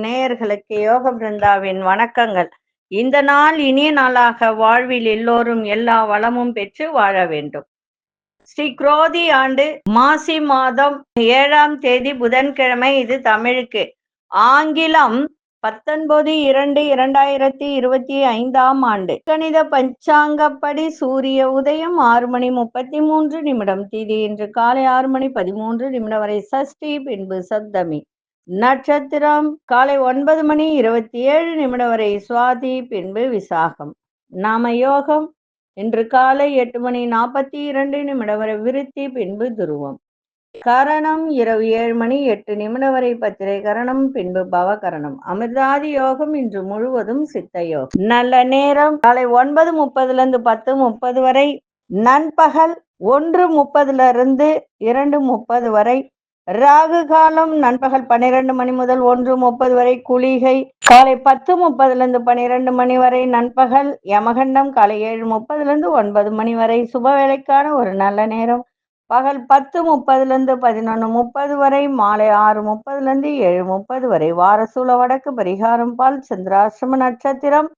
நேயர்களுக்கு யோக பிருந்தாவின் வணக்கங்கள். இந்த நாள் இனிய நாளாக வாழ்வில் எல்லோரும் எல்லா வளமும் பெற்று வாழ வேண்டும். ஸ்ரீ குரோதி ஆண்டு மாசி மாதம் 7ஆம் தேதி புதன்கிழமை. இது தமிழுக்கு. ஆங்கிலம் 19/2/2025 ஆண்டு. கணித பஞ்சாங்கப்படி சூரிய உதயம் 6:33. திதி இன்று காலை 6:13 வரை சஷ்டி, பின்பு சப்தமி. நட்சத்திரம் காலை 9:27 வரை சுவாதி, பின்பு விசாகம். நாம யோகம் இன்று காலை 8:42 வரை விருத்தி, பின்பு துருவம். கரணம் இரவு 7:08 வரை பத்திரை கரணம், பின்பு பவகரணம். அமிர்தாதி யோகம் இன்று முழுவதும் சித்த யோகம். நல்ல நேரம் காலை 9:30 10:30 வரை, நண்பகல் 1:30 2:30 வரை, ராகு காலம் நண்பகல் 12 மணி முதல் 1:30 வரை, குளிகை காலை 10:30 12 மணி வரை, நண்பகல் யமகண்டம் காலை 7:30 9 மணி வரை. சுப வேலைக்கான ஒரு நல்ல நேரம் பகல் 10:30 11:30 வரை, மாலை 6:30 7:30 வரை. வாரசூல வடக்கு. பரிகாரம் பால். சந்திராசிரம நட்சத்திரம்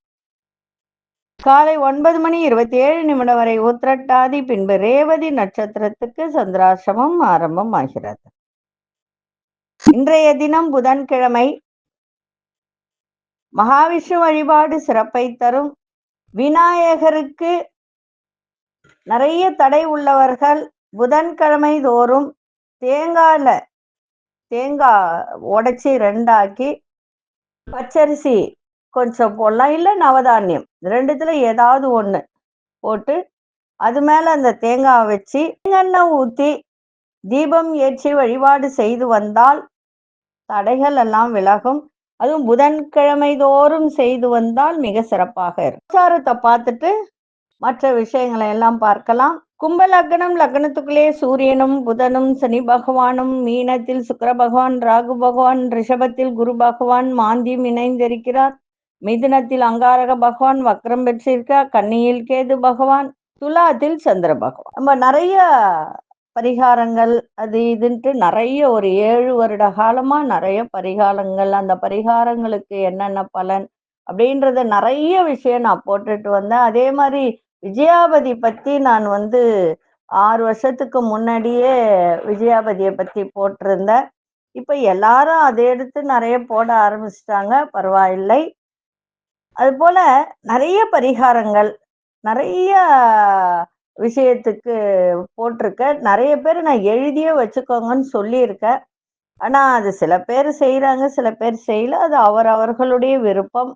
காலை 9:27 வரை உத்திரட்டாதி, பின்பு ரேவதி நட்சத்திரத்துக்கு சந்திராசிரமம் ஆரம்பம் ஆகிறது. இன்றைய தினம் புதன்கிழமை. மகாவிஷ்ணு வழிபாடு சிறப்பை தரும். விநாயகருக்கு நிறைய தடை உள்ளவர்கள் புதன்கிழமை தோறும் தேங்காய் உடைச்சி 2ஆக்கி பச்சரிசி கொஞ்சம் போடலாம், இல்லை நவதானியம், ரெண்டுத்துல ஏதாவது ஒன்று போட்டு அது மேல அந்த தேங்காய் வச்சு எண்ணெய் ஊற்றி தீபம் ஏற்றி வழிபாடு செய்து வந்தால் தடைகள் எல்லாம் விலகும். அதுவும் புதன்கிழமை தோறும் செய்து வந்தால் மிக சிறப்பாக இருக்கும். பிரச்சாரத்தை பார்த்துட்டு மற்ற விஷயங்களை எல்லாம் பார்க்கலாம். கும்ப லக்னம். லக்னத்துக்குள்ளே சூரியனும் புதனும் சனி பகவானும், மீனத்தில் சுக்கிர பகவான், ராகு பகவான், ரிஷபத்தில் குரு பகவான் மாந்தியும் இணைந்திருக்கிறார். மிதுனத்தில் அங்காரக பகவான் வக்ரம் பெற்றிருக்கார். கன்னியில் கேது பகவான், துலாத்தில் சந்திர பகவான். நம்ம நிறைய பரிகாரங்கள் அது இதுன்ட்டு நிறைய ஒரு 7 வருட காலமா நிறைய பரிகாரங்கள், அந்த பரிகாரங்களுக்கு என்னென்ன பலன் அப்படின்றத நிறைய விஷயம் நான் போட்டுட்டு வந்தேன். அதே மாதிரி விஜயாபதி பத்தி நான் 6 வருஷத்துக்கு முன்னாடியே விஜயாபதியை பத்தி போட்டிருந்தேன். இப்ப எல்லாரும் அதை எடுத்து நிறைய போட ஆரம்பிச்சிட்டாங்க, பரவாயில்லை. அது போல நிறைய பரிகாரங்கள் நிறைய விஷயத்துக்கு போட்டிருக்க. நிறைய பேர் நான் எழுதியே வச்சுக்கோங்கன்னு சொல்லியிருக்கேன். ஆனா அது சில பேர் செய்யறாங்க, சில பேர் செய்யல. அது அவர்களுடைய விருப்பம்.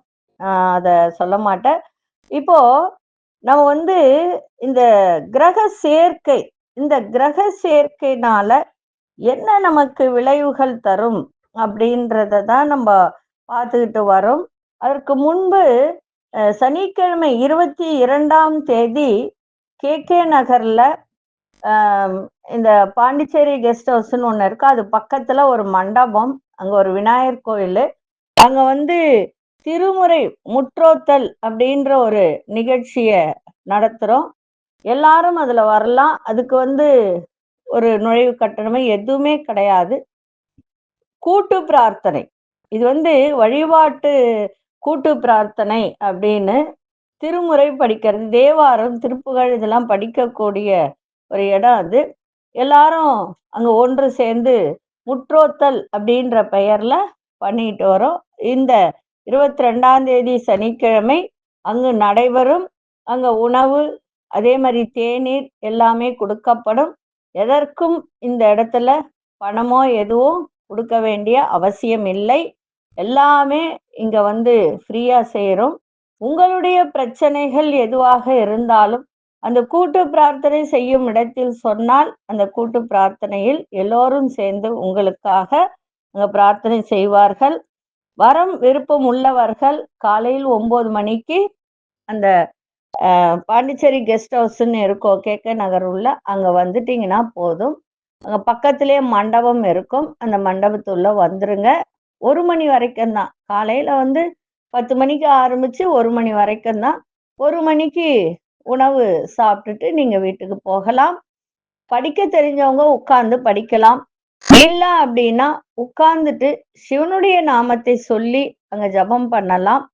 அதை சொல்ல மாட்டேன். இப்போ நம்ம இந்த கிரக சேர்க்கை, இந்த கிரக சேர்க்கைனால என்ன நமக்கு விளைவுகள் தரும் அப்படின்றத தான் நம்ம பார்த்துக்கிட்டு வரோம். அதற்கு முன்பு சனிக்கிழமை 22ஆம் தேதி கே நகர்ல இந்த பாண்டிச்சேரி கெஸ்ட் ஹவுஸ்ன்னு ஒன்று இருக்கு. அது பக்கத்துல ஒரு மண்டபம், அங்க ஒரு விநாயகர் கோயில். அங்க திருமுறை முற்றோத்தல் அப்படின்ற ஒரு நிகழ்ச்சிய நடத்துறோம். எல்லாரும் அதுல வரலாம். அதுக்கு ஒரு நுழைவு கட்டணமே எதுவுமே கிடையாது. கூட்டு பிரார்த்தனை. இது வழிபாட்டு கூட்டு பிரார்த்தனை அப்படின்னு திருமுறை படிக்கிறது, தேவாரம், திருப்புகழ் இதெல்லாம் படிக்கக்கூடிய ஒரு இடம் அது. எல்லாரும் அங்க ஒன்று சேர்ந்து முற்றோத்தல் அப்படின்ற பெயர்ல பண்ணிட்டு வரோம். இந்த 22ஆம் தேதி சனிக்கிழமை அங்கு நடைபெறும். அங்க உணவு, அதே மாதிரி தேநீர் எல்லாமே கொடுக்கப்படும். எதற்கும் இந்த இடத்துல பணமோ எதுவும் கொடுக்க வேண்டிய அவசியம் இல்லை. எல்லாமே இங்க ஃப்ரீயா செய்யறோம். உங்களுடைய பிரச்சனைகள் எதுவாக இருந்தாலும் அந்த கூட்டு பிரார்த்தனை செய்யும் இடத்தில் சொன்னால் அந்த கூட்டு பிரார்த்தனையில் எல்லோரும் சேர்ந்து உங்களுக்காக அங்க பிரார்த்தனை செய்வார்கள். வரம் விருப்பம் உள்ளவர்கள் காலையில் 9 மணிக்கு அந்த பாண்டிச்சேரி கெஸ்ட் ஹவுஸ்ன்னு இருக்கோம், கே நகர் உள்ள, அங்க வந்துட்டீங்கன்னா போதும். அங்க பக்கத்திலே மண்டபம் இருக்கும். அந்த மண்டபத்துள்ள வந்துருங்க. 1 மணி வரைக்கும் தான். காலையில 10 மணிக்கு ஆரம்பிச்சு 1 மணி வரைக்கும் தான். 1 மணிக்கு உணவு சாப்பிட்டுட்டு நீங்க வீட்டுக்கு போகலாம். படிக்க தெரிஞ்சவங்க உட்கார்ந்து படிக்கலாம். இல்ல அப்படின்னா உட்கார்ந்துட்டு சிவனுடைய நாமத்தை சொல்லி அங்க ஜெபம் பண்ணலாம்.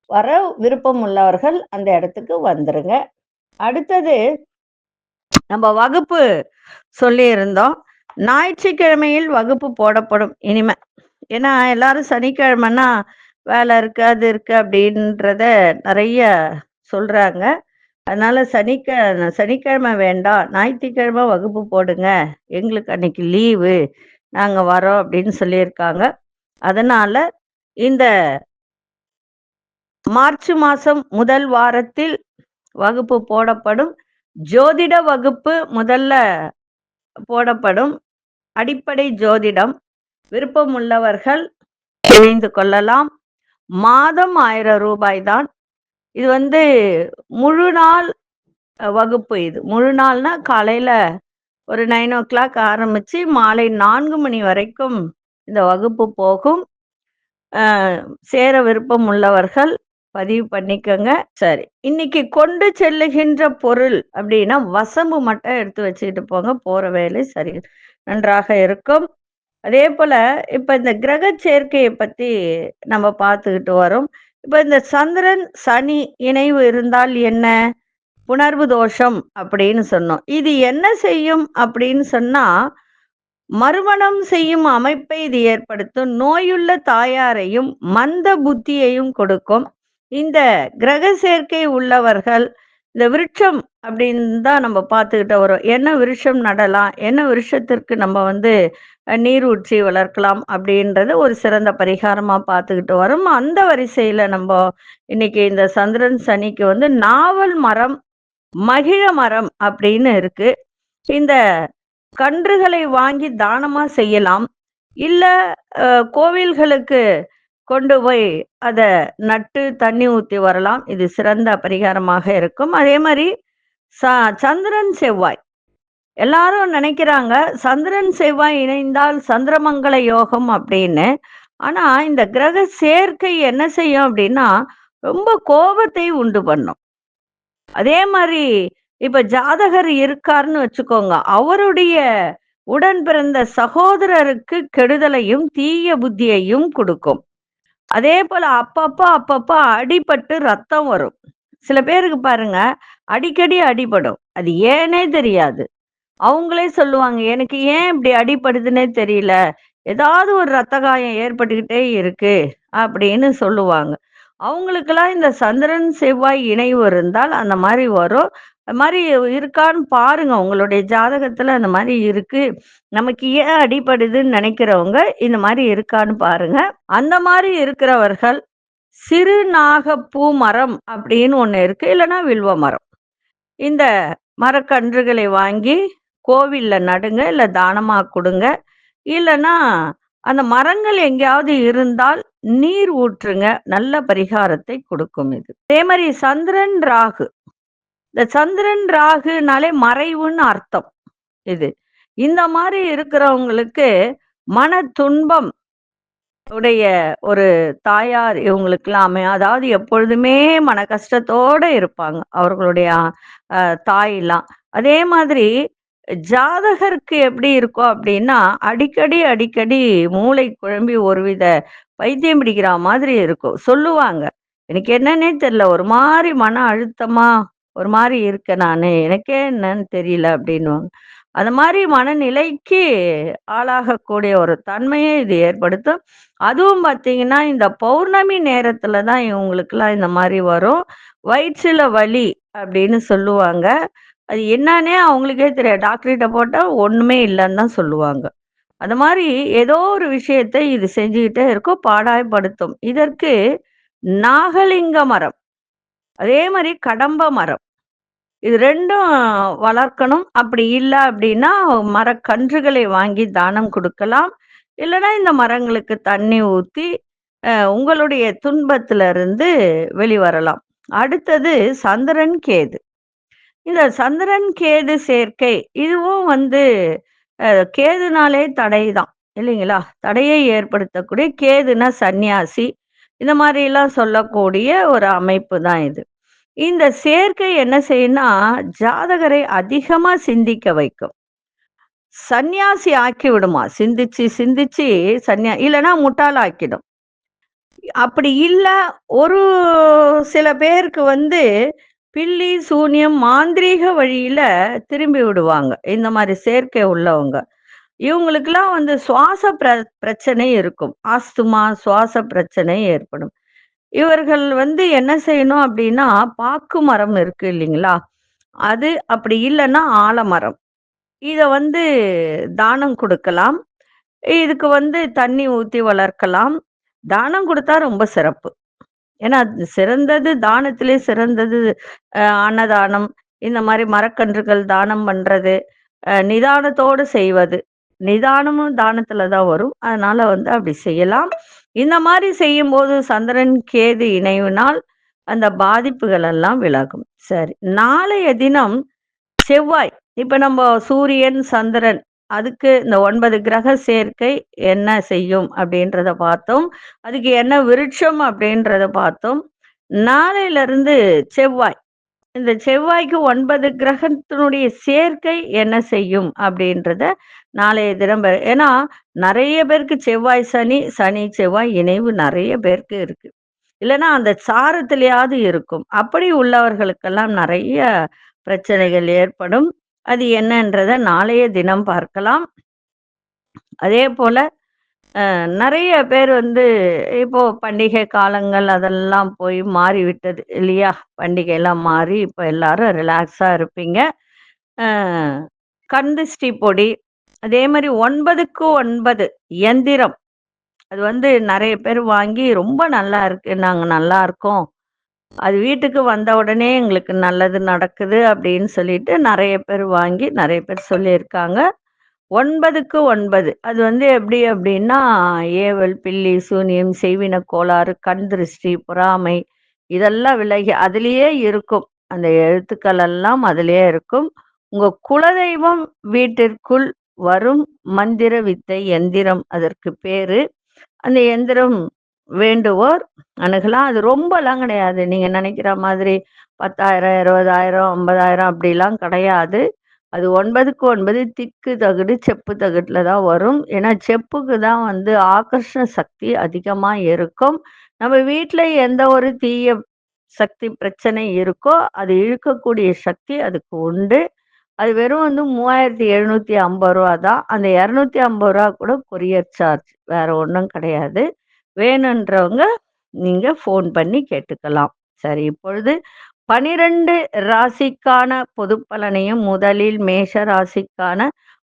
வர விருப்பம் உள்ளவர்கள் அந்த இடத்துக்கு வந்துருங்க. அடுத்தது நம்ம வகுப்பு சொல்லியிருந்தோம். ஞாயிற்றுக்கிழமையில் வகுப்பு போடப்படும் இனிமே. ஏன்னா எல்லாரும் சனிக்கிழமைன்னா வேலை இருக்கு, அது இருக்கு அப்படின்றத நெறைய சொல்றாங்க. அதனால சனிக்கிழமை வேண்டாம், ஞாயிற்றுக்கிழமை வகுப்பு போடுங்க. எங்களுக்கு அன்னைக்கு லீவு. நாங்க வரோம் அப்படின்னு சொல்லியிருக்காங்க. அதனால இந்த மார்ச் மாசம் முதல் வாரத்தில் வகுப்பு போடப்படும். ஜோதிட வகுப்பு முதல்ல போடப்படும். அடிப்படை ஜோதிடம். விருப்பம் உள்ளவர்கள் இணைந்து கொள்ளலாம். மாதம் ரூ. 1000 தான். இது முழு நாள் வகுப்பு. இது முழு நாள்னா காலையில ஒரு 9:00 ஆரம்பிச்சு மாலை 4 மணி வரைக்கும் இந்த வகுப்பு போகும். சேர விருப்பம் உள்ளவர்கள் பதிவு பண்ணிக்கங்க. சரி, இன்னைக்கு கொண்டு செல்லுகின்ற பொருள் அப்படின்னா வசம்பு மட்டும் எடுத்து வச்சுக்கிட்டு போங்க. போற வேலை சரி நன்றாக இருக்கும். அதே போல இப்ப இந்த கிரக சேர்க்கையை பத்தி நம்ம பார்த்துக்கிட்டு வரோம். இப்ப இந்த சந்திரன் சனி இணைவு இருந்தால் என்ன? புணர்வு தோஷம் அப்படின்னு சொன்னோம். இது என்ன செய்யும் அப்படின்னு சொன்னா, மறுமணம் செய்யும் அமைப்பை இது ஏற்படுத்தும். நோயுள்ள தாயாரையும் மந்த புத்தியையும் கொடுக்கும். இந்த கிரக சேர்க்கை உள்ளவர்கள் இந்த விருட்சம் அப்படின்னு தான் நம்ம பார்த்துக்கிட்டு வரோம். என்ன விருட்சம் நடலாம், என்ன விருட்சத்திற்கு நம்ம நீர் ஊற்றி வளர்க்கலாம் அப்படின்றது ஒரு சிறந்த பரிகாரமா பார்த்துக்கிட்டு வரோம். அந்த வரிசையில நம்ம இன்னைக்கு இந்த சந்திரன் சனிக்கு நாவல் மரம், மகிழ மரம் அப்படின்னு இருக்கு. இந்த கன்றுகளை வாங்கி தானமா செய்யலாம். இல்ல கோவில்களுக்கு கொண்டு போய் அத நட்டு தண்ணி ஊத்தி வரலாம். இது சிறந்த பரிகாரமாக இருக்கும். அதே மாதிரி சந்திரன் செவ்வாய் எல்லாரும் நினைக்கிறாங்க சந்திரன் செவ்வாய் இணைந்தால் சந்திரமங்கல யோகம் அப்படின்னு. ஆனா இந்த கிரக சேர்க்கை என்ன செய்யும் அப்படின்னா ரொம்ப கோபத்தை உண்டு பண்ணும். அதே மாதிரி இப்ப ஜாதகர் இருக்காருன்னு வச்சுக்கோங்க, அவருடைய உடன் பிறந்த சகோதரருக்கு கெடுதலையும் தீய புத்தியையும் கொடுக்கும். அதே போல அப்பப்ப அடிபட்டு ரத்தம் வரும். சில பேருக்கு பாருங்க அடிக்கடி அடிபடும். அது ஏனே தெரியாது. அவங்களே சொல்லுவாங்க, எனக்கு ஏன் இப்படி அடிபடுதுன்னே தெரியல, ஏதாவது ஒரு ரத்த காயம் ஏற்பட்டுக்கிட்டே இருக்கு அப்படின்னு சொல்லுவாங்க. அவங்களுக்கெல்லாம் இந்த சந்திரன் செவ்வாய் இணைவு இருந்தால் அந்த மாதிரி வரும். அது மாதிரி இருக்கான்னு பாருங்க, உங்களுடைய ஜாதகத்துல அந்த மாதிரி இருக்கு, நமக்கு ஏன் அடிபடுதுன்னு நினைக்கிறவங்க இந்த மாதிரி இருக்கான்னு பாருங்க. அந்த மாதிரி இருக்கிறவர்கள் சிறு நாகப்பூ மரம் அப்படின்னு ஒண்ணு இருக்கு, இல்லைன்னா வில்வ மரம். இந்த மரக்கன்றுகளை வாங்கி கோவில்ல நடுங்க, இல்ல தானமா கொடுங்க. இல்லைன்னா அந்த மரங்கள் எங்கேயாவது இருந்தால் நீர் ஊற்றுங்க. நல்ல பரிகாரத்தை கொடுக்கும் இது. அதே மாதிரி சந்திரன் ராகு. இந்த சந்திரன் ராகுனாலே மறைவுன்னு அர்த்தம். இது இந்த மாதிரி இருக்கிறவங்களுக்கு மன துன்பம் உடைய ஒரு தாயார் இவங்களுக்கெல்லாம் அதாவது எப்பொழுதுமே மன கஷ்டத்தோட இருப்பாங்க அவர்களுடைய தாயெல்லாம். அதே மாதிரி ஜாதகருக்கு எப்படி இருக்கும் அப்படின்னா அடிக்கடி மூளை குழம்பி ஒருவித பைத்தியம் பிடிக்கிற மாதிரி இருக்கும். சொல்லுவாங்க, எனக்கு என்னன்னே தெரியல, ஒரு மாதிரி மன அழுத்தமா ஒரு மாதிரி இருக்கேன் நானு, எனக்கே என்னன்னு தெரியல அப்படின்னுவாங்க. அந்த மாதிரி மனநிலைக்கு ஆளாகக்கூடிய ஒரு தன்மையை இது ஏற்படுத்தும். அதுவும் பார்த்தீங்கன்னா இந்த பௌர்ணமி நேரத்துல தான் இவங்களுக்கெல்லாம் இந்த மாதிரி வரும். வயிற்றுல வலி அப்படின்னு சொல்லுவாங்க. அது என்னன்னே அவங்களுக்கே தெரியாது. டாக்டர்கிட்ட போட்டா ஒண்ணுமே இல்லைன்னு தான் சொல்லுவாங்க. அந்த மாதிரி ஏதோ ஒரு விஷயத்தை இது செஞ்சுக்கிட்டே இருக்கும், பாடாய்படுத்தும். இதற்கு நாகலிங்க மரம், அதே மாதிரி கடம்ப மரம், இது 2ம் வளர்க்கணும். அப்படி இல்ல அப்படின்னா மரக்கன்றுகளை வாங்கி தானம் கொடுக்கலாம். இல்லைன்னா இந்த மரங்களுக்கு தண்ணி ஊத்தி உங்களுடைய துன்பத்துல இருந்து வெளிவரலாம். அடுத்தது சந்திரன் கேது. இந்த சந்திரன் கேது சேர்க்கை இதுவும் கேதுனாலே தடைதான் இல்லைங்களா? தடையை ஏற்படுத்தக்கூடிய, கேதுனா சந்நியாசி, இந்த மாதிரி எல்லாம் சொல்லக்கூடிய ஒரு அமைப்பு தான் இது. இந்த சேர்க்கை என்ன செய்யும்னா ஜாதகரை அதிகமா சிந்திக்க வைக்கும். சந்நியாசி ஆக்கி விடுமா. சிந்திச்சு சிந்திச்சு இல்லன்னா முட்டாள் ஆக்கிடும். அப்படி இல்ல, ஒரு சில பேருக்கு வந்து பில்லி, சூனியம், மாந்திரீக வழியில திரும்பி விடுவாங்க. இந்த மாரி சேர்க்கை உள்ளவங்க. இவங்களுக்கெல்லாம் வந்து சுவாச பிரச்சனை இருக்கும். ஆஸ்துமா, சுவாச பிரச்சனை ஏற்படும். இவர்கள் வந்து என்ன செய்யணும் அப்படின்னா, பாக்கு மரம் இருக்கு இல்லைங்களா? அது அப்படி இல்லன்னா ஆலமரம். இத வந்து தானம் குடுக்கலாம். இதுக்கு வந்து தண்ணி ஊத்தி வளர்க்கலாம். தானம் குடுத்தா ரொம்ப சிறப்பு. ஏன்னா, அது சிறந்தது தானத்திலே சிறந்தது அன்னதானம். இந்த மாரி மரக்கன்றுகள் தானம் பண்றது, நிதானத்தோடு செய்வது. நிதானமும் தானத்துல தான் வரும். அதனால வந்து அப்படி செய்யலாம். இந்த மாரி செய்யும்போது சந்திரன், கேது இணைவினால் அந்த பாதிப்புகள் எல்லாம் விலகும். சரி. நாளைய தினம் செவ்வாய். இப்ப நம்ம சூரியன், சந்திரன் அதுக்கு இந்த 9 கிரக சேர்க்கை என்ன செய்யும் அப்படின்றத பார்த்தோம். அதுக்கு என்ன விருட்சம் அப்படின்றத பார்த்தோம். நாளையிலிருந்து செவ்வாய். இந்த செவ்வாய்க்கு 9 கிரகத்தினுடைய சேர்க்கை என்ன செய்யும் அப்படின்றத நாளைய தினம் ஏன்னா நெறைய பேருக்கு செவ்வாய், சனி, சனி, செவ்வாய் இணைவு நெறைய பேருக்கு இருக்கு. இல்லன்னா அந்த சாரத்திலயாவது இருக்கும். அப்படி உள்ளவர்களுக்கெல்லாம் நெறைய பிரச்சனைகள் ஏற்படும். அது என்னன்றத நாளைய தினம் பார்க்கலாம். அதேபோல நெறைய பேர் வந்து இப்போ பண்டிகை காலங்கள் அதெல்லாம் போய் மாறிவிட்டது இல்லையா? பண்டிகைலாம் மாறி இப்ப எல்லாரும் ரிலாக்ஸா இருப்பீங்க. அ கந்திஷ்டி பொடி, அதே மாரி 9க்கு 9 எந்திரம். அது வந்து நெறைய பேர் வாங்கி ரொம்ப நல்லா இருக்கு. நாங்க நல்லா இருக்கோம். அது வீட்டுக்கு வந்த உடனே எங்களுக்கு நல்லது நடக்குது அப்படின்னு சொல்லிட்டு நெறைய பேர் வாங்கி நெறைய பேர் சொல்லியிருக்காங்க. 9க்கு 9 அது வந்து எப்படி அப்படின்னா, ஏவல், பில்லி, சூனியம், செய்வின கோளாறு, கண் திருஷ்டி, பொறாமை இதெல்லாம் விலகி அதிலேயே இருக்கும். அந்த எழுத்துக்கள் எல்லாம் அதிலேயே இருக்கும். உங்க குலதெய்வம் வீட்டிற்குள் வரும் மந்திர வித்தை எந்திரம் அதற்கு பேரு. அந்த எந்திரம் வேண்டுவோர் அணுகலாம். அது ரொம்பலாம் கிடையாது. நீங்க நினைக்கிற மாதிரி 10,000, 20,000, 50,000 அப்படிலாம் கிடையாது. அது 9க்கு 9 திக்கு தகடு, செப்பு தகடுல தான் வரும். ஏன்னா செப்புக்கு தான் வந்து ஆகர்ஷண சக்தி அதிகமா இருக்கும். நம்ம வீட்ல எந்த ஒரு தீய சக்தி பிரச்சனை இருக்கோ, அது இழுக்கக்கூடிய சக்தி அதுக்கு உண்டு. அது வெறும் வந்து ரூ. 3,750 தான். அந்த ரூ. 250 கூட கொரியர் சார்ஜ். வேற ஒண்ணும் கிடையாது. வேணுன்றவங்க நீங்க ஃபோன் பண்ணி கேட்டுக்கலாம். சரி, இப்பொழுது 12 ராசிக்கான பொதுப்பலனையும் முதலில் மேஷ ராசிக்கான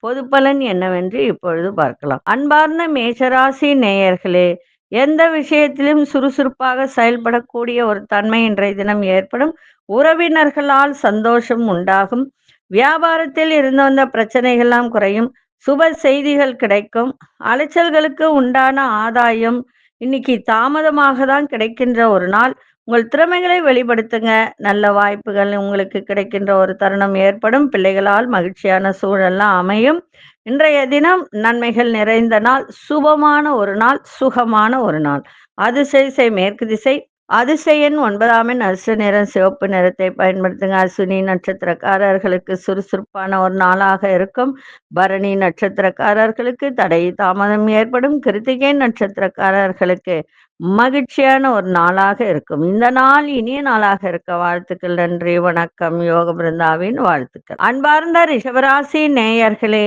பொதுப்பலன் என்னவென்று இப்பொழுது பார்க்கலாம். அன்பார்ந்த மேஷராசி நேயர்களே, எந்த விஷயத்திலும் சுறுசுறுப்பாக செயல்படக்கூடிய ஒரு தன்மை இன்றைய தினம் ஏற்படும். உறவினர்களால் சந்தோஷம் உண்டாகும். வியாபாரத்தில் இருந்து வந்த பிரச்சனைகள்லாம் குறையும். சுப செய்திகள் கிடைக்கும். அலைச்சல்களுக்கு உண்டான ஆதாயம் இன்னைக்கு தாமதமாக தான் கிடைக்கின்ற ஒரு நாள். உங்கள் திறமைகளை வெளிப்படுத்துங்க. நல்ல வாய்ப்புகள் உங்களுக்கு கிடைக்கின்ற ஒரு தருணம் ஏற்படும். பிள்ளைகளால் மகிழ்ச்சியான சூழல்லாம் அமையும். இன்றைய தினம் நன்மைகள் நிறைந்த நாள். சுபமான ஒரு நாள், சுகமான ஒரு நாள். அதிசய மேற்கு திசை. அதிசய எண் 9ஆம் எண் அதிர்ஷ்ட நிறம் சிவப்பு நிறத்தை பயன்படுத்துங்க. அஸ்வினி நட்சத்திரக்காரர்களுக்கு சுறுசுறுப்பான ஒரு நாளாக இருக்கும். பரணி நட்சத்திரக்காரர்களுக்கு தடை தாமதம் ஏற்படும். கிருத்திகை நட்சத்திரக்காரர்களுக்கு மகிழ்ச்சியான ஒரு நாளாக இருக்கும். இந்த நாள் இனிய நாளாக இருக்க வாழ்த்துக்கள். நன்றி, வணக்கம். யோக பிருந்தாவின் வாழ்த்துக்கள். அன்பார்ந்த ரிஷபராசி நேயர்களே,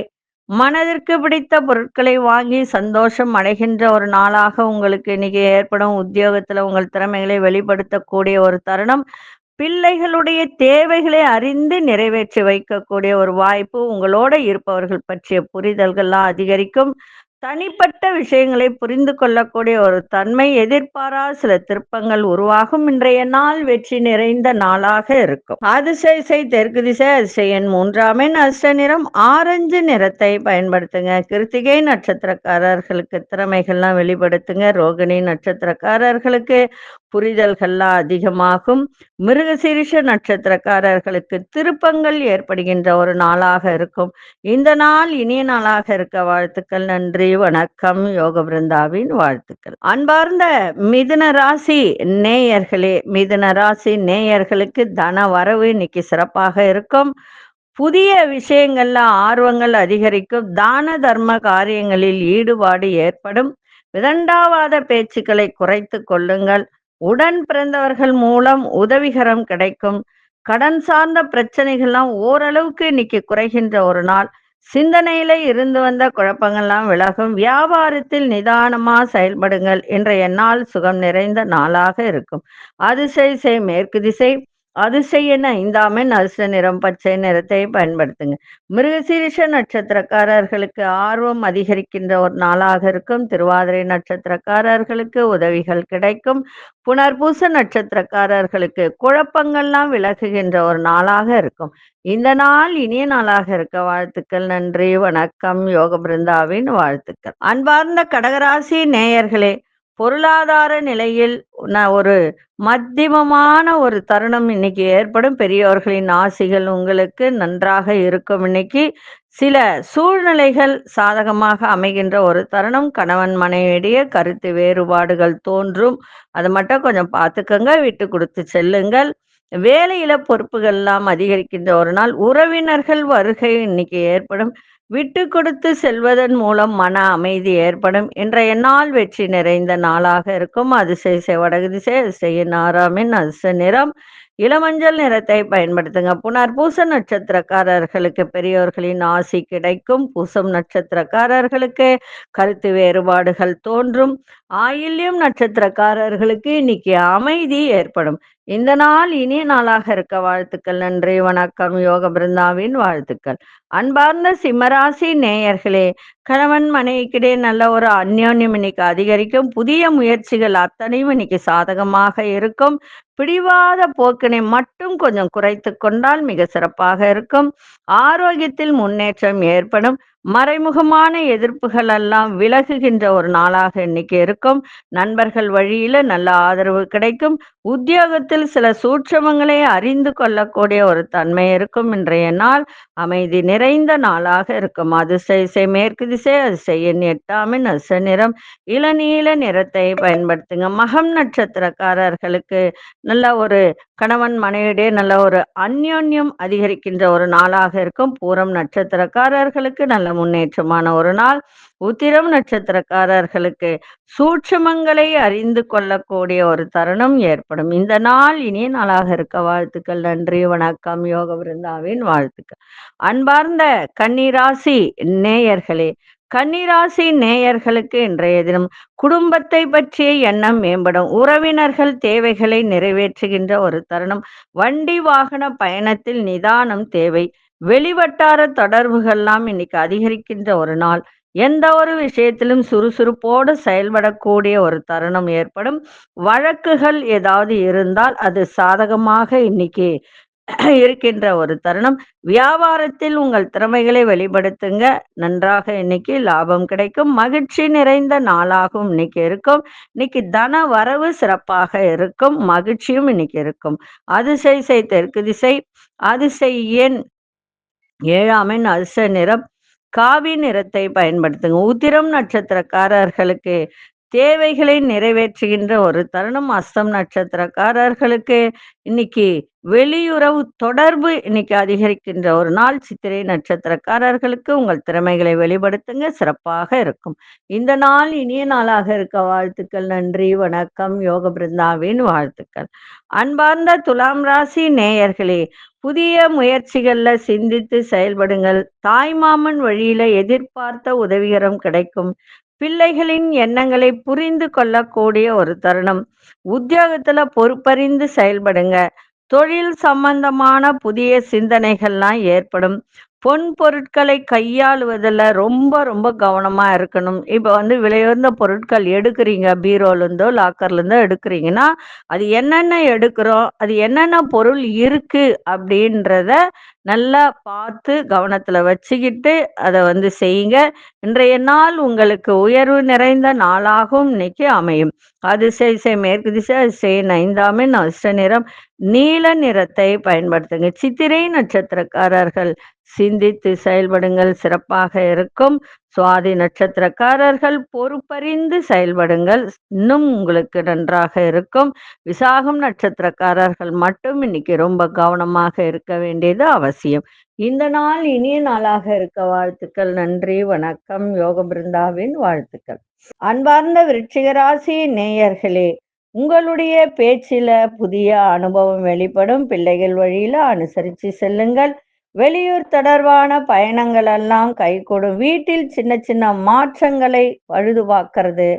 மனதிற்கு பிடித்த பொருட்களை வாங்கி சந்தோஷம் அடைகின்ற ஒரு நாளாக உங்களுக்கு இன்னைக்கு ஏற்படும். உத்தியோகத்துல உங்கள் திறமைகளை வெளிப்படுத்தக்கூடிய ஒரு தருணம். பிள்ளைகளுடைய தேவைகளை அறிந்து நிறைவேற்றி வைக்கக்கூடிய ஒரு வாய்ப்பு. உங்களோட இருப்பவர்கள் பற்றிய புரிதல்கள்லாம் அதிகரிக்கும். தனிப்பட்ட விஷயங்களை புரிந்து கொள்ளக்கூடிய ஒரு தன்மை. எதிர்பாராத சில திருப்பங்கள் உருவாகும். இன்றைய நாள் வெற்றி நிறைந்த நாளாக இருக்கும். அதிசய தெற்கு திசை. அதிசய எண் 3ஆம் எண் அதிர்ஷ்ட நிறம் ஆரஞ்சு நிறத்தை பயன்படுத்துங்க. கிருத்திகை நட்சத்திரக்காரர்களுக்கு திறமைகள்லாம் வெளிப்படுத்துங்க. ரோகிணி நட்சத்திரக்காரர்களுக்கு புரிதல்கள்லாம் அதிகமாகும். மிருகசீரிஷ நட்சத்திரக்காரர்களுக்கு திருப்பங்கள் ஏற்படுகின்ற ஒரு நாளாக இருக்கும். இந்த நாள் இனிய நாளாக இருக்க வாழ்த்துக்கள். நன்றி, வணக்கம். யோக பிருந்தாவின் வாழ்த்துக்கள். அன்பார்ந்த மிதுன ராசி நேயர்களே, மிதுன ராசி நேயர்களுக்கு தன வரவு இன்னைக்கு சிறப்பாக இருக்கும். புதிய விஷயங்கள்ல ஆர்வங்கள் அதிகரிக்கும். தான தர்ம காரியங்களில் ஈடுபாடு ஏற்படும். விதண்டாவாத பேச்சுக்களை குறைத்துக் கொள்ளுங்கள். உடன் பிறந்தவர்கள் மூலம் உதவிகரம் கிடைக்கும். கடன் சார்ந்த பிரச்சனைகள்லாம் ஓரளவுக்கு இன்னைக்கு குறைகின்ற ஒரு நாள். சிந்தனையில இருந்து வந்த குழப்பங்கள்லாம் விலகும். வியாபாரத்தில் நிதானமா செயல்படுங்கள். இன்றைய நாள் சுகம் நிறைந்த நாளாக இருக்கும். அதிசை செய் மேற்கு திசை. அதிசய எண் 5ஆம் எண் அதிர்ஷ்ட நிறம் பச்சை நிறத்தை பயன்படுத்துங்க. மிருகசீரிஷ நட்சத்திரக்காரர்களுக்கு ஆர்வம் அதிகரிக்கின்ற ஒரு நாளாக இருக்கும். திருவாதிரை நட்சத்திரக்காரர்களுக்கு உதவிகள் கிடைக்கும். புனர்பூச நட்சத்திரக்காரர்களுக்கு குழப்பங்கள்லாம் விலகுகின்ற ஒரு நாளாக இருக்கும். இந்த நாள் இனிய நாளாக இருக்க வாழ்த்துக்கள். நன்றி, வணக்கம். யோக பிருந்தாவின் வாழ்த்துக்கள். அன்பார்ந்த கடகராசி நேயர்களே, பொருளாதார நிலையில் ஒரு மத்தியமமான ஒரு தருணம் இன்னைக்கு ஏற்படும். பெரியோர்களின் ஆசிகள் உங்களுக்கு நன்றாக இருக்கும். இன்னைக்கு சில சூழ்நிலைகள் சாதகமாக அமைகின்ற ஒரு தருணம். கணவன் மனைவியிடையே கருத்து வேறுபாடுகள் தோன்றும். அதை மட்டும் கொஞ்சம் பார்த்துக்கங்க, விட்டு கொடுத்து செல்லுங்கள். வேலையில பொறுப்புகள் எல்லாம் அதிகரிக்கின்ற ஒரு நாள். உறவினர்கள் வருகை இன்னைக்கு ஏற்படும். விட்டு கொடுத்து செல்வதன் மூலம் மன அமைதி ஏற்படும். இன்றைய நாள் வெற்றி நிறைந்த நாளாக இருக்கும். அதிசய வடகு திசை. அதிசய 6ஆம் எண் அதிர்ஷ்ட நிறம் இளமஞ்சள் நிறத்தை பயன்படுத்துங்க. புனர்பூச நட்சத்திரக்காரர்களுக்கு பெரியோர்களின் ஆசி கிடைக்கும். பூசம் நட்சத்திரக்காரர்களுக்கு கருத்து வேறுபாடுகள் தோன்றும். ஆயில்யம் நட்சத்திரக்காரர்களுக்கு இன்னைக்கு அமைதி ஏற்படும். இந்த நாள் இனிய நாளாக இருக்க வாழ்த்துக்கள். நன்றி, வணக்கம். யோக பிருந்தாவின் வாழ்த்துக்கள். அன்பார்ந்த சிம்மராசி நேயர்களே, கணவன் மனைவிக்கிடையே நல்ல ஒரு அந்யோன்யம் இன்னைக்கு அதிகரிக்கும். புதிய முயற்சிகள் அத்தனையும் இன்னைக்கு சாதகமாக இருக்கும். பிடிவாத போக்கினை மட்டும் கொஞ்சம் குறைத்து கொண்டால் மிக சிறப்பாக இருக்கும். ஆரோக்கியத்தில் முன்னேற்றம் ஏற்படும். மறைமுகமான எதிர்ப்புகள் எல்லாம் விலகுகின்ற ஒரு நாளாக இன்னைக்கு இருக்கும். நண்பர்கள் வழியில நல்ல ஆதரவு கிடைக்கும். உத்தியோகத்தில் சில சூட்சமங்களை அறிந்து கொள்ளக்கூடிய ஒரு தன்மை இருக்கும். இன்றைய நாள் அமைதி நிறைந்த நாளாக இருக்கும். அதிசய மேற்கு திசை. அதிசய எண் 8ஆம் எண் அதிர்ஷ்ட நிறம் இளநீல நிறத்தை பயன்படுத்துங்க. மகம் நட்சத்திரக்காரர்களுக்கு நல்ல ஒரு கணவன் மனைவிடையே நல்ல ஒரு அந்யோன்யம் அதிகரிக்கின்ற ஒரு நாளாக இருக்கும். பூரம் நட்சத்திரக்காரர்களுக்கு நல்ல முன்னேற்றமான ஒரு நாள். உத்திரம் நட்சத்திரக்காரர்களுக்கு சூட்சமங்களை அறிந்து கொள்ளக்கூடிய ஒரு தருணம் ஏற்படும். இந்த நாள் இனிய நாளாக இருக்க வாழ்த்துக்கள். நன்றி, வணக்கம். யோக பிருந்தாவின் வாழ்த்துக்கள். அன்பார்ந்த கன்னிராசி நேயர்களே, கன்னிராசி நேயர்களுக்கு இன்றைய தினம் குடும்பத்தை பற்றிய எண்ணம் மேம்படும். உறவினர்கள் தேவைகளை நிறைவேற்றுகின்ற ஒரு தருணம். வண்டி வாகன பயணத்தில் நிதானம் தேவை. வெளிவட்டார தொடர்புகள்லாம் இன்னைக்கு அதிகரிக்கின்ற ஒரு நாள். எந்த ஒரு விஷயத்திலும் சுறுசுறுப்போடு செயல்படக்கூடிய ஒரு தருணம் ஏற்படும். வழக்குகள் ஏதாவது இருந்தால் அது சாதகமாக இன்னைக்கு இருக்கின்ற ஒரு தருணம். வியாபாரத்தில் உங்கள் திறமைகளை வெளிப்படுத்துங்க. நன்றாக இன்னைக்கு லாபம் கிடைக்கும். மகிழ்ச்சி நிறைந்த நாளாகவும் இன்னைக்கு இருக்கும். இன்னைக்கு தன வரவு சிறப்பாக இருக்கும். மகிழ்ச்சியும் இன்னைக்கு இருக்கும். அதிசய தெற்கு திசை. அதிசய எண் 7ஆம் எண் அதிர்ஷ்ட நிறம் காவி நிறத்தை பயன்படுத்துங்க. உத்திரம் நட்சத்திரக்காரர்களுக்கு தேவைகளை நிறைவேற்றுகின்ற ஒரு தருணம். அஸ்தம் நட்சத்திரக்காரர்களுக்கு இன்னைக்கு வெளியுறவு தொடர்பு இன்னைக்கு அதிகரிக்கின்ற ஒரு நாள். சித்திரை நட்சத்திரக்காரர்களுக்கு உங்கள் திறமைகளை வெளிப்படுத்துங்க, சிறப்பாக இருக்கும். இந்த நாள் இனிய நாளாக இருக்க வாழ்த்துக்கள். நன்றி, வணக்கம். யோக பிருந்தாவின் வாழ்த்துக்கள். அன்பார்ந்த துலாம் ராசி நேயர்களே, புதிய முயற்சிகள்ல சிந்தித்து செயல்படுங்கள். தாய்மாமன் வழியில எதிர்பார்த்த உதவிகரம் கிடைக்கும். பிள்ளைகளின் எண்ணங்களை புரிந்து கொள்ளக்கூடிய ஒரு தருணம். உத்தியோகத்துல பொறுப்பறிந்து செயல்படுங்க. தொழில் சம்பந்தமான புதிய சிந்தனைகள்லாம் ஏற்படும். பொன் பொருட்களை கையாளுவதில் ரொம்ப ரொம்ப கவனமா இருக்கணும். இப்போ விலையுயர்ந்த பொருட்கள் எடுக்கிறீங்க, பீரோலேருந்தோ லாக்கர்லேருந்தோ எடுக்கிறீங்கன்னா அது என்னென்ன எடுக்கிறோம், அது என்னென்ன பொருள் இருக்கு அப்படின்றத நல்லா பார்த்து கவனத்தில் வச்சுக்கிட்டு அதை செய்யுங்க. இன்றைய நாள் உங்களுக்கு உயர்வு நிறைந்த நாளாகவும் இன்னைக்கு அமையும். அதிசய மேற்கு திசை. அதிசய 5ஆம் எண் அதிர்ஷ்ட நிறம் நீல நிறத்தை பயன்படுத்துங்க. சித்திரை நட்சத்திரக்காரர்கள் சிந்தித்து செயல்படுங்கள், சிறப்பாக இருக்கும். சுவாதி நட்சத்திரக்காரர்கள் பொறுப்பறிந்து செயல்படுங்கள், இன்னும் உங்களுக்கு நன்றாக இருக்கும். விசாகம் நட்சத்திரக்காரர்கள் மட்டும் இன்னைக்கு ரொம்ப கவனமாக இருக்க வேண்டியது அவசியம். இந்த நாள் இனிய நாளாக இருக்க வாழ்த்துக்கள். நன்றி, வணக்கம். யோக பிருந்தாவின் வாழ்த்துக்கள். அன்பார்ந்த விருச்சிக ராசி நேயர்களே, உங்களுடைய பேச்சில புதிய அனுபவம் வெளிப்படும். பிள்ளைகள் வழியில அனுசரித்து செல்லுங்கள். வெளியூர் தொடர்பான பயணங்கள் எல்லாம் கைகூடும். வீட்டில் சின்ன சின்ன மாற்றங்களை பழுது பார்க்கறது,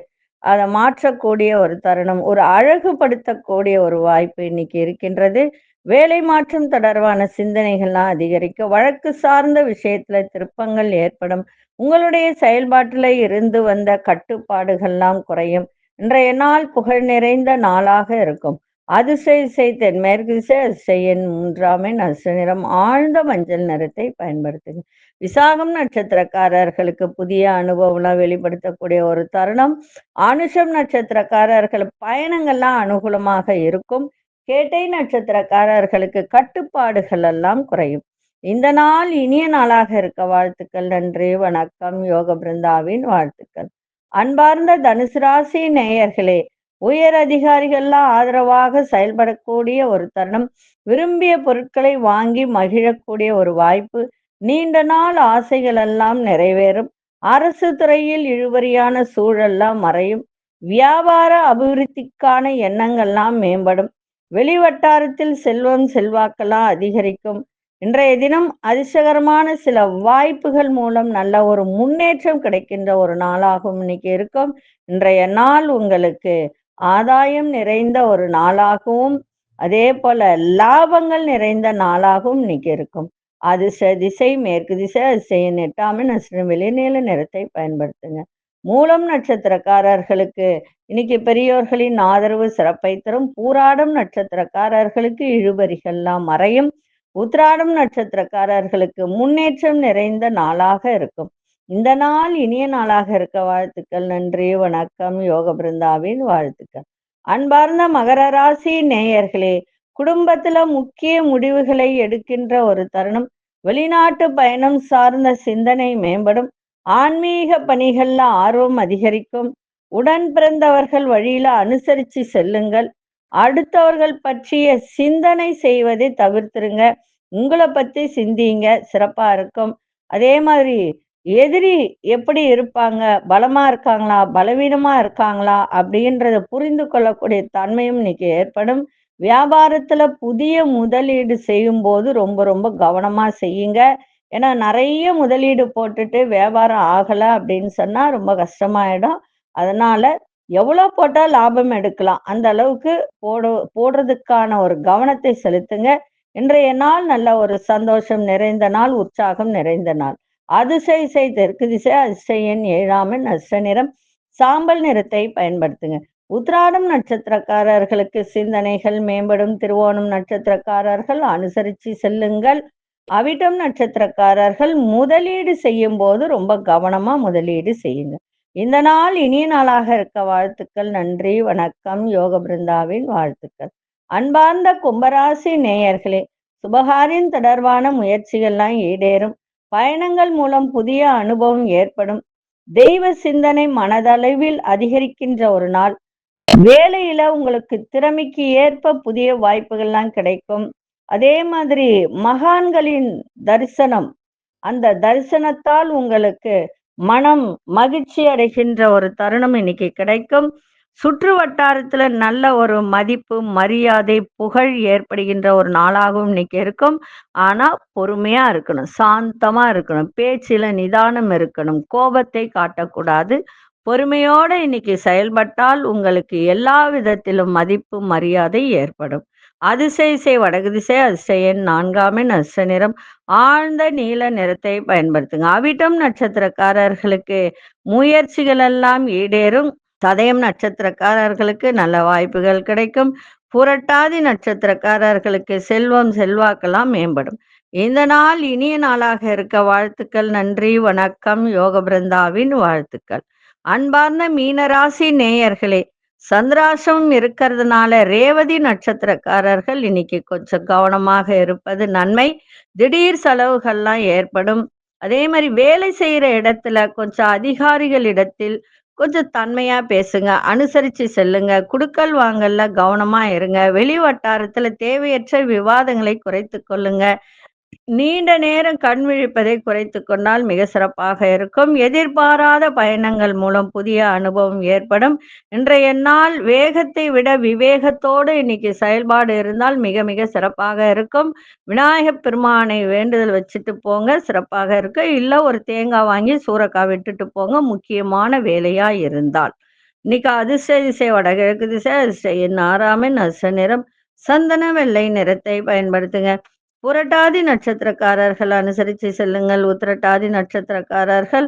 அதை மாற்றக்கூடிய ஒரு தருணம், ஒரு அழகுபடுத்தக்கூடிய ஒரு வாய்ப்பு இன்னைக்கு இருக்கின்றது. வேலை மாற்றம் தொடர்பான சிந்தனைகள்லாம் அதிகரிக்கும். வழக்கு சார்ந்த விஷயத்துல திருப்பங்கள் ஏற்படும். உங்களுடைய செயல்பாட்டில் இருந்து வந்த கட்டுப்பாடுகள்லாம் குறையும். இன்றைய நாள் புகழ் நிறைந்த நாளாக இருக்கும். அதிசய தென்மேற்கு திசை, அதிசயன் 3ஆம் எண், அதிர்ஷ்ட நிறம் ஆழ்ந்த மஞ்சள் நிறத்தை பயன்படுத்துங்க. விசாகம் நட்சத்திரக்காரர்களுக்கு புதிய அனுபவம்லாம் வெளிப்படுத்தக்கூடிய ஒரு தருணம். அனுஷம் நட்சத்திரக்காரர்கள் பயணங்கள்லாம் அனுகூலமாக இருக்கும். கேட்டை நட்சத்திரக்காரர்களுக்கு கட்டுப்பாடுகள் எல்லாம் குறையும். இந்த நாள் இனிய நாளாக இருக்க வாழ்த்துக்கள். நன்றி, வணக்கம். யோக பிருந்தாவின் வாழ்த்துக்கள். அன்பார்ந்த தனுசு ராசி நேயர்களே, உயர் அதிகாரிகள்லாம் ஆதரவாக செயல்படக்கூடிய ஒரு தருணம். விரும்பிய பொருட்களை வாங்கி மகிழக்கூடிய ஒரு வாய்ப்பு. நீண்ட நாள் ஆசைகள் எல்லாம் நிறைவேறும். அரசு துறையில் இழுபறியான சூழல்லாம் மறையும். வியாபார அபிவிருத்திக்கான எண்ணங்கள்லாம் மேம்படும். வெளிவட்டாரத்தில் செல்வம் செல்வாக்கெல்லாம் அதிகரிக்கும். இன்றைய தினம் அதிர்ஷ்டகரமான சில வாய்ப்புகள் மூலம் நல்ல ஒரு முன்னேற்றம் கிடைக்கின்ற ஒரு நாளாகவும் இன்னைக்கு இருக்கும். இன்றைய நாள் உங்களுக்கு ஆதாயம் நிறைந்த ஒரு நாளாகவும், அதே போல லாபங்கள் நிறைந்த நாளாகவும் இன்னைக்கு இருக்கும். அதிர்ஷ்ட திசை மேற்கு திசை, அதிசயம் 8ஆம் எண், அதிர்ஷ்டம் வெளிநீல நிறத்தை பயன்படுத்துங்க. மூலம் நட்சத்திரக்காரர்களுக்கு இன்னைக்கு பெரியோர்களின் ஆதரவு சிறப்பை தரும். பூராடம் நட்சத்திரக்காரர்களுக்கு இழுபறிகள்லாம் மறையும். உத்திராடம் நட்சத்திரக்காரர்களுக்கு முன்னேற்றம் நிறைந்த நாளாக இருக்கும். இந்த நாள் இனிய நாளாக இருக்க வாழ்த்துக்கள். நன்றி, வணக்கம். யோக பிருந்தாவின் வாழ்த்துக்கள். அன்பார்ந்த மகர ராசி நேயர்களே, குடும்பத்துல முக்கிய முடிவுகளை எடுக்கின்ற ஒரு தருணம். வெளிநாட்டு பயணம் சார்ந்த சிந்தனை மேம்படும். ஆன்மீக பணிகள்ல ஆர்வம் அதிகரிக்கும். உடன் பிறந்தவர்கள் வழியில அனுசரித்து செல்லுங்கள். அடுத்தவர்கள் பற்றிய சிந்தனை செய்வதை தவிர்த்துருங்க. உங்களை பத்தி சிந்திங்க, சிறப்பா இருக்கும். அதே மாதிரி எதிரி எப்படி இருப்பாங்க, பலமா இருக்காங்களா பலவீனமா இருக்காங்களா அப்படின்றத புரிந்து கொள்ளக்கூடிய தன்மையும் இன்னைக்கு ஏற்படும். வியாபாரத்துல புதிய முதலீடு செய்யும் போது ரொம்ப ரொம்ப கவனமா செய்யுங்க. ஏன்னா நிறைய முதலீடு போட்டுட்டு வியாபாரம் ஆகலை அப்படின்னு சொன்னா ரொம்ப கஷ்டமாயிடும். அதனால எவ்வளவு போட்டா லாபம் எடுக்கலாம் அந்த அளவுக்கு போடுறதுக்கான ஒரு கவனத்தை செலுத்துங்க. இன்றைய நாள் நல்ல ஒரு சந்தோஷம் நிறைந்த நாள், உற்சாகம் நிறைந்த நாள். அதிசய தெற்கு திசை, அதிசய எண் 7ஆம் எண், அதிர்ஷ்ட நிறம் சாம்பல் நிறத்தை பயன்படுத்துங்க. உத்திராடம் நட்சத்திரக்காரர்களுக்கு சிந்தனைகள் மேம்படும். திருவோணம் நட்சத்திரக்காரர்கள் அனுசரித்து செல்லுங்கள். அவிட்டம் நட்சத்திரக்காரர்கள் முதலீடு செய்யும் போது ரொம்ப கவனமா முதலீடு செய்யுங்க. இந்த நாள் இனிய நாளாக இருக்க வாழ்த்துக்கள். நன்றி, வணக்கம். யோக பிருந்தாவின் வாழ்த்துக்கள். அன்பார்ந்த கும்பராசி நேயர்களே, சுபகாரியம் தொடர்பான முயற்சிகள்லாம் ஈடேறும். பயணங்கள் மூலம் புதிய அனுபவம் ஏற்படும். தெய்வ சிந்தனை மனதளவில் அதிகரிக்கின்ற ஒரு நாள். வேலையில உங்களுக்கு திறமைக்கு ஏற்ப புதிய வாய்ப்புகள்லாம் கிடைக்கும். அதே மாதிரி மகான்களின் தரிசனம், அந்த தரிசனத்தால் உங்களுக்கு மனம் மகிழ்ச்சி அடைகின்ற ஒரு தருணம் இன்னைக்கு கிடைக்கும். சுற்று வட்டாரத்துல நல்ல ஒரு மதிப்பு, மரியாதை, புகழ் ஏற்படுகின்ற ஒரு நாளாகவும் இன்னைக்கு இருக்கும். ஆனா பொறுமையா இருக்கணும், சாந்தமா இருக்கணும், பேச்சில நிதானம் இருக்கணும், கோபத்தை காட்டக்கூடாது. பொறுமையோட இன்னைக்கு செயல்பட்டால் உங்களுக்கு எல்லா விதத்திலும் மதிப்பு, மரியாதை ஏற்படும். அதிசய வடக்கு திசை, அதிசய எண் 4ஆம் எண், அதிர்ஷ்ட நிறம் ஆழ்ந்த நீல நிறத்தை பயன்படுத்துங்க. அவிட்டம் நட்சத்திரக்காரர்களுக்கு முயற்சிகள் எல்லாம் ஈடேறும். சதயம் நட்சத்திரக்காரர்களுக்கு நல்ல வாய்ப்புகள் கிடைக்கும். புரட்டாதி நட்சத்திரக்காரர்களுக்கு செல்வம் செல்வாக்கெல்லாம் மேம்படும். இந்த நாள் இனிய நாளாக இருக்க வாழ்த்துக்கள். நன்றி, வணக்கம். யோக பிருந்தாவின் வாழ்த்துக்கள். அன்பார்ந்த மீனராசி நேயர்களே, சந்திராஷ்டமம் இருக்கிறதுனால ரேவதி நட்சத்திரக்காரர்கள் இன்னைக்கு கொஞ்சம் கவனமாக இருப்பது நன்மை. திடீர் செலவுகள்லாம் ஏற்படும். அதே மாதிரி வேலை செய்யற இடத்துல கொஞ்சம் அதிகாரிகளிடத்தில் கொஞ்சம் தன்மையா பேசுங்க, அனுசரிச்சு செல்லுங்க, குடுக்கல் வாங்கல்ல கவனமா இருங்க, வெளி வட்டாரத்துல தேவையற்ற விவாதங்களை குறைத்துக் கொள்ளுங்க. நீண்ட நேரம் கண் விழிப்பதை குறைத்துக் கொண்டால் மிக சிறப்பாக இருக்கும். எதிர்பாராத பயணங்கள் மூலம் புதிய அனுபவம் ஏற்படும். இன்றைய நாள் வேகத்தை விட விவேகத்தோடு இன்னைக்கு செயல்பாடு இருந்தால் மிக மிக சிறப்பாக இருக்கும். விநாயகப் பெருமானை வேண்டுதல் வச்சுட்டு போங்க, சிறப்பாக இருக்கு. இல்ல ஒரு தேங்காய் வாங்கி சூறக்காய் விட்டுட்டு போங்க, முக்கியமான வேலையா இருந்தால். இன்னைக்கு அதிர்ஷ்ட திசை வடகிழக்கு திசை, அதிர்ஷ்ட எண் 6 அதிர்ஷ்ட நிறம் சந்தன வெள்ளை நிறத்தை பயன்படுத்துங்க. புரட்டாதி நட்சத்திரக்காரர்கள் அனுசரித்து செல்லுங்கள். உத்திரட்டாதி நட்சத்திரக்காரர்கள்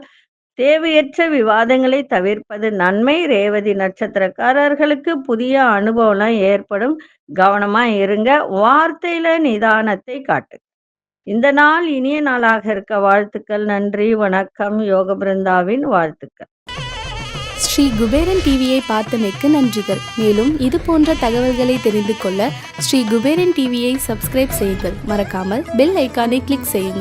தேவையற்ற விவாதங்களை தவிர்ப்பது நன்மை. ரேவதி நட்சத்திரக்காரர்களுக்கு புதிய அனுபவம்லாம் ஏற்படும், கவனமா இருங்க. வார்த்தையில நிதானத்தை காட்டு. இந்த நாள் இனிய நாளாக இருக்க வாழ்த்துக்கள். நன்றி, வணக்கம். யோக பிருந்தாவின் வாழ்த்துக்கள். ஸ்ரீ குபேரன் டிவியை பார்த்தமைக்கு நன்றிகள். மேலும் இது போன்ற தகவல்களை தெரிந்து கொள்ள ஸ்ரீ குபேரன் டிவியை சப்ஸ்கிரைப் செய்யுங்கள். மறக்காமல் பெல் ஐக்கானை கிளிக் செய்யுங்கள்.